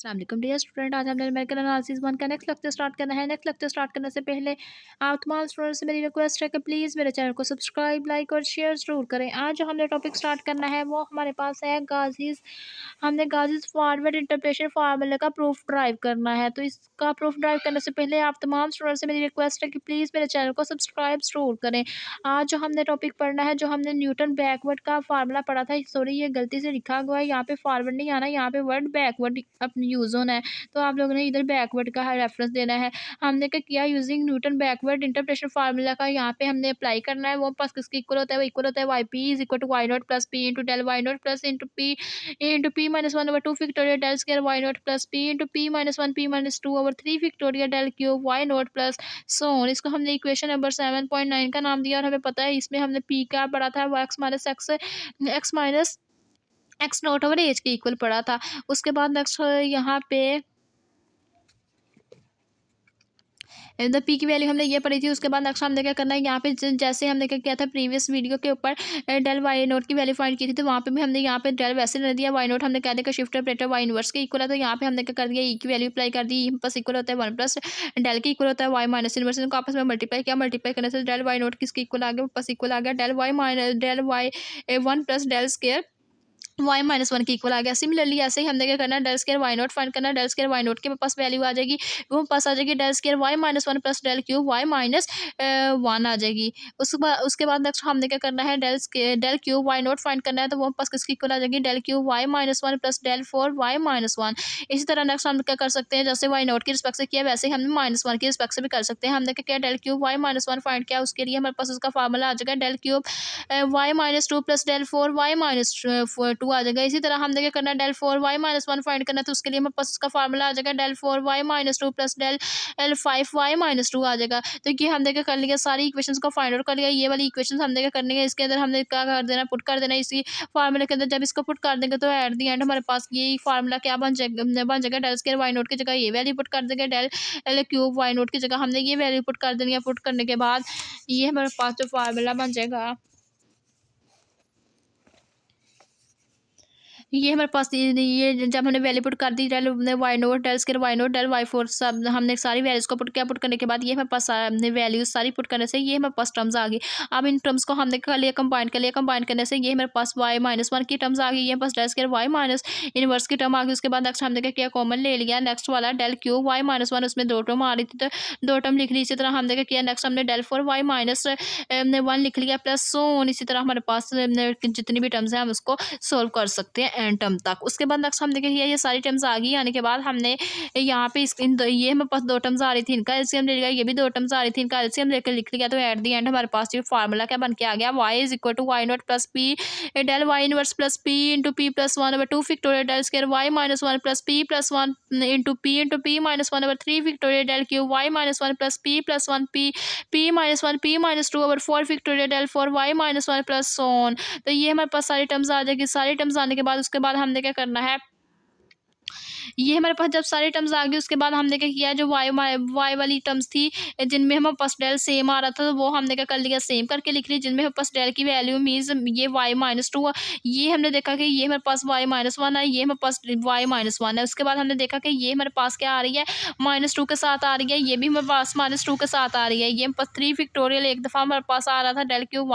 अस्सलाम वालेकुम dear student. आज हमने न्यूमेरिकल एनालिसिस 1 का नेक्स्ट लेक्चर स्टार्ट करना है। नेक्स्ट लेक्चर स्टार्ट करने से पहले आप तमाम स्टूडेंट्स से मेरी रिक्वेस्ट है कि प्लीज़ मेरे चैनल को सब्सक्राइब, लाइक और शेयर ज़रूर करें। आज जो हमने टॉपिक स्टार्ट करना है वो हमारे पास है गाज़ीज़। हमने गाज़ीज़ फॉरवर्ड इंटरप्रेशन फार्मूले का प्रूफ ड्राइव करना है। तो इसका प्रूफ ड्राइव करने से पहले आप तमाम स्टूडेंट्स से मेरी रिक्वेस्ट है कि प्लीज़ मेरे चैनल को सब्सक्राइब ज़रूर करें। आज जो हमने टॉपिक पढ़ना है, जो हमने न्यूटन बैकवर्ड का फार्मूला पढ़ा था, सॉरी ये गलती से लिखा हुआ है, यहाँ पे फॉरवर्ड नहीं आना, यहाँ पे वर्ड बैकवर्ड अपनी यूज़ होना है। तो आप लोगों ने इधर बैकवर्ड का रेफरेंस देना है। हमने क्या किया, using Newton backward interpretation formula का यहाँ पे हमने अप्लाई करना है। वो पास किसके इक्वल होता है, वो इक्वल होता है y p is equal to y naught plus p into del y naught plus into p minus one over two factorial del square y naught plus p into p minus one p minus two over three factorial del cube y naught plus so on. इसको हमने equation number 7.9 का नाम दिया और हमें पता है इसमें हमने पी का पढ़ा था, वो x minus x naught over h के इक्वल पढ़ा था। उसके बाद नेक्स्ट यहाँ पे द पी की वैल्यू हमने ये पढ़ी थी। उसके बाद नेक्स्ट हमने क्या करना है, यहाँ पे जैसे हमने क्या किया था प्रीवियस वीडियो के ऊपर डेल वाई नोट की वैल्यू फाइंड की थी, तो वहाँ पे भी हमने यहाँ पे डेल वैसे नहीं दिया, वाई नोट हमने कह दिया शिफ्ट ऑपरेटर वाई इनवर्स के इक्वल है। तो यहाँ पे हमने क्या कर दिया, ई की वैल्यू अप्लाई कर दी, ई प्लस इक्वल होता है वन प्लस डेल के इक्वल होता है वाई माइनस इनवर्स, इनको आपस में मल्टीप्लाई किया, मल्टीप्लाई करने से डेल वाई नोट किसके इक्वल आ गया, प्लस इक्वल आ गया del y one plus del square y minus one के इक्वल आ गया। सिमिलरली ऐसे ही हमने क्या करना है, del square y not find करना है। डेल स्केयर वाई नॉट के पास वैल्यू आ जाएगी, वो पास आ जाएगी del square y minus one plus del cube y minus one आ जाएगी। उसके बाद नेक्स्ट हमने क्या करना है, del cube y not find करना है, तो वो पास किसकी इक्वल आ जाएगी, del cube y minus one plus del four y minus one. इसी तरह नेक्स्ट हम क्या कर सकते हैं, जैसे वाई नॉट की रिस्पेक्ट से किया वैसे ही हमने माइनस वन की रिस्पेक्ट से भी कर सकते हैं। हमने क्या किया, del cube y minus one find किया, उसके लिए हमारे पास उसका फार्मूला आ जाएगा del cube y minus two plus del four y minus two आ जाएगा। इसी तरह हमने क्या करना है, del four y minus one find करना है, तो उसके लिए हमारे पास उसका फार्मूला आ जाएगा del four y minus two plus del L five y minus two आ जाएगा। तो ये हमने क्या कर लिया, सारी इक्वेशंस को फाइंड आउट कर लिया। ये वाली इक्वेशंस हमने क्या करनी है, इसके अंदर हमने क्या कर देना, पुट कर देना इसी फार्मूले के अंदर। जब इसको पुट कर देंगे तो एट दी एंड हमारे पास ये फार्मूला क्या बन जाएगा डेल स्क्वायर वाई नोट की जगह ये वैल्यू पुट कर देंगे, del l cube y naught की जगह हमने ये वैल्यू पुट कर देनी है। पुट करने के बाद ये हमारे पास जो फार्मूला बन जाएगा, ये हमारे पास ये जब हमने वैल्यू पुट कर दी, del y nought del square y nought del y four, सब हमने सारी वैल्यूज को पुट किया। पुट करने के बाद ये हमारे पास वैल्यूज सारी पुट करने से ये हमारे पास टर्म्स आ गई। अब इन टर्म्स को हमने कर लिया कंबाइन कर लिया, कंबाइन करने से ये हमारे पास वाई माइनस वन की टर्म्स आ गई, ये पास del square y minus inverse की टर्म आ गई। उसके बाद नेक्स्ट हमने क्या किया, कॉमन ले लिया, नेक्स्ट वाला del cube y minus one, उसमें दो टर्म आ रही थी तो दो टर्म लिख ली। इसी तरह हमने क्या किया, नेक्स्ट हमने del four y minus one लिख लिया प्लस सोन। इसी तरह हमारे पास जितनी भी टर्म्स हैं हम उसको सोल्व कर सकते हैं एन टर्म तक। उसके बाद नेक्स्ट हमने क्या किया, ये सारी टर्म्स आ गई, आने के बाद हमने यहाँ पे ये हमारे पास दो टर्म्स आ रही थी, इनका एलसीएम ले लिया, ये भी दो टर्म्स आ रही थी, इनका एलसीएम लेकर लिख लिया। तो एट दी एंड हमारे पास ये फार्मूला क्या बन के आ गया, y is equal to y naught plus p del y inverse plus p into p plus one over two factorial del square y minus one plus p plus one into p minus one over three factorial del cube y minus one plus p plus one p minus one p minus two over four factorial del four y minus one plus so on. तो ये हमारे पास सारी terms आ जाएगी। सारी terms आने के बाद उसके बाद हमने क्या करना है, ये हमारे पास जब सारी टर्म्स आ गई उसके बाद हमने क्या किया, जो वाई वाली टर्म्स थी जिनमें हमारे पास डेल सेम आ रहा था, तो वो हमने क्या कर लिया, सेम करके लिख ली। जिनमें हमारे पास डेल की वैल्यू मीन्स ये वाई माइनस टू, ये हमने देखा कि ये हमारे पास वाई माइनस वन है, ये हमारे पास वाई माइनस वन है। उसके बाद हमने देखा कि ये हमारे पास क्या आ रही है, माइनस टू के साथ आ रही है, ये भी हमारे पास माइनस टू के साथ आ रही है। ये हमारे पास थ्री फैक्टोरियल एक दफ़ा हमारे पास आ रहा था del cube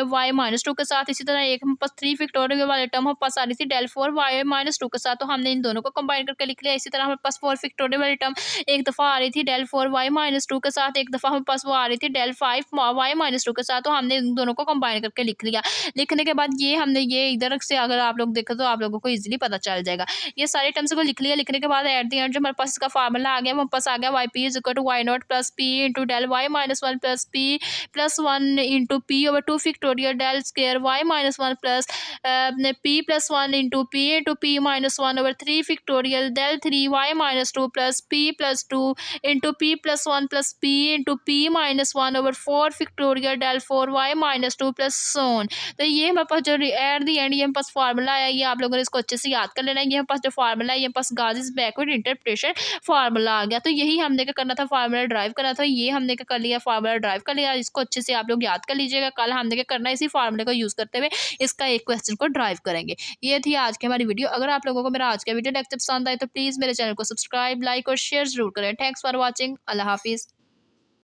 y minus two के साथ। इसी तरह एक हमारे पास थ्री फैक्टोरियल वाले टर्म हमारे पास आ रही थी del four y minus two के साथ, तो हमने इन दोनों को कंबाइन करके लिख लिया। इसी तरह हमारे पास फोर फैक्टोरियल वाली टर्म एक दफ़ा आ रही थी del four y minus two के साथ, एक दफ़ा हमारे पास वो आ रही थी del five y minus two के साथ, तो हमने इन दोनों को कंबाइन करके लिख लिया। लिखने के बाद ये हमने ये इधर से अगर आप लोग देखो तो आप लोगों को इजीली पता चल जाएगा। ये सारे टर्म्स को लिख लिया। लिखने के बाद एट दी एंड जो हमारे पास इसका फार्मूला आ गया, हमारे पास आ गया y p is equal to y naught plus p into del y minus one plus p plus one into p over two factorial del square y minus one plus p plus one into p minus one over three factorial del three y minus two plus two into p plus one plus p into p minus one over four factorial del four y minus two plus so on. तो ये हमारे पास जो at the and ये हमारे पास formula आया, ये आप लोगों ने इसको अच्छे से याद कर लेना है। ये हमारे पास जो फार्मूला है, ये हमारे पास गाज़ीज़ बैकवर्ड इंटरप्रिटेशन फार्मूला आ गया। तो यही हमने क्या करना था, फार्मूला ड्राइव करना था। ये हमने क्या कर लिया, फार्मूला ड्राइव कर लिया। इसको अच्छे से आप लोग याद कर लीजिएगा। कल हमने क्या करना है, इसी फार्मूले को यूज़ करते हुए इसका एक क्वेश्चन को ड्राइव करेंगे। ये थी आज की हमारी वीडियो। अगर आप लोगों को मेरा आज का वीडियो लेक्चर पसंद आए तो प्लीज़ मेरे चैनल को सब्सक्राइब, लाइक और शेयर ज़रूर करें। Thanks for watching. अल्लाह हाफ़िज़।